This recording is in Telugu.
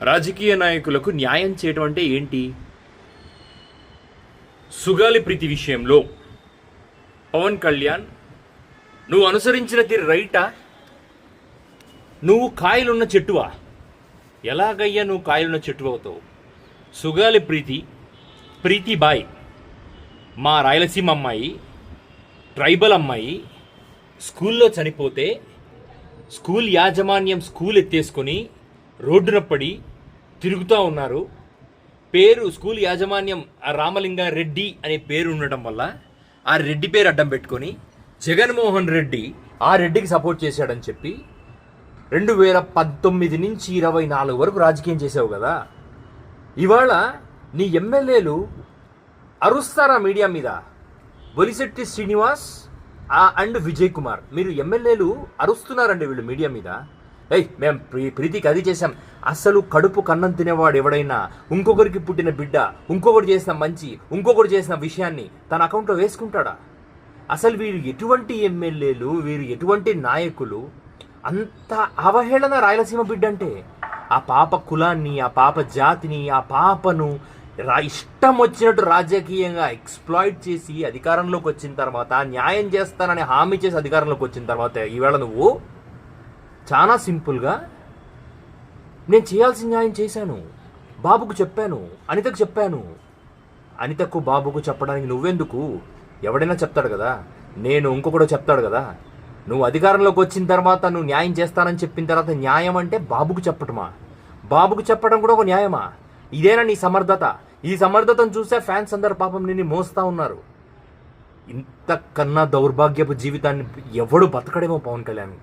రాజకీయ నాయకులకు న్యాయం చేయడం అంటే ఏంటి? సుగాలి ప్రీతి విషయంలో పవన్ కళ్యాణ్, నువ్వు అనుసరించిన తీరు రైటా? నువ్వు కాయలున్న చెట్టువా? ఎలాగయ్యా నువ్వు కాయలున్న చెట్టు అవుతావు? సుగాలి ప్రీతి బాయ్ మా రాయలసీమ అమ్మాయి, ట్రైబల్ అమ్మాయి స్కూల్లో చనిపోతే స్కూల్ యాజమాన్యం స్కూల్ ఎత్తేసుకొని రోడ్డున పడి తిరుగుతూ ఉన్నారు. పేరు స్కూల్ యాజమాన్యం రామలింగారెడ్డి అనే పేరు ఉండటం వల్ల ఆ రెడ్డి పేరు అడ్డం పెట్టుకొని జగన్మోహన్ రెడ్డి ఆ రెడ్డికి సపోర్ట్ చేశాడని చెప్పి 2019 నుంచి 24 వరకు రాజకీయం చేసావు కదా. ఇవాళ నీ ఎమ్మెల్యేలు అరుస్తారా మీడియా మీద? బొలిశెట్టి శ్రీనివాస్ అండ్ విజయ్ కుమార్, మీరు ఎమ్మెల్యేలు అరుస్తున్నారండి వీళ్ళు మీడియా మీద. మేము ప్రీతికి అది చేశాం. అసలు కడుపు కన్నం తినేవాడు ఎవడైనా ఇంకొకరికి పుట్టిన బిడ్డ ఇంకొకటి చేసిన మంచి ఇంకొకటి చేసిన విషయాన్ని తన అకౌంట్లో వేసుకుంటాడా? అసలు వీరు ఎటువంటి ఎమ్మెల్యేలు, వీరు ఎటువంటి నాయకులు? అంత అవహేళన రాయలసీమ బిడ్డ అంటే. ఆ పాప కులాన్ని, ఆ పాప జాతిని, ఆ పాపను ఇష్టం వచ్చినట్టు రాజకీయంగా ఎక్స్ప్లాయిట్ చేసి అధికారంలోకి వచ్చిన తర్వాత, న్యాయం చేస్తానని హామీ చేసి అధికారంలోకి వచ్చిన తర్వాత ఈవేళ నువ్వు చాలా సింపుల్గా నేను చేయాల్సిన న్యాయం చేశాను, బాబుకు చెప్పాను, అనితకు చెప్పాను. అనితకు బాబుకు చెప్పడానికి నువ్వెందుకు? ఎవడైనా చెప్తాడు కదా, నేను ఇంకొకడో చెప్తాడు కదా. నువ్వు అధికారంలోకి వచ్చిన తర్వాత నువ్వు న్యాయం చేస్తానని చెప్పిన తర్వాత న్యాయం అంటే బాబుకు చెప్పటమా? బాబుకు చెప్పడం కూడా ఒక న్యాయమా? ఇదేనా నీ సమర్థత? ఈ సమర్థతను చూసే ఫ్యాన్స్ అందరు పాపం నిన్ను మోస్తా ఉన్నారు. ఇంతకన్నా దౌర్భాగ్యపు జీవితాన్ని ఎవడు బతకడేమో పవన్ కళ్యాణ్.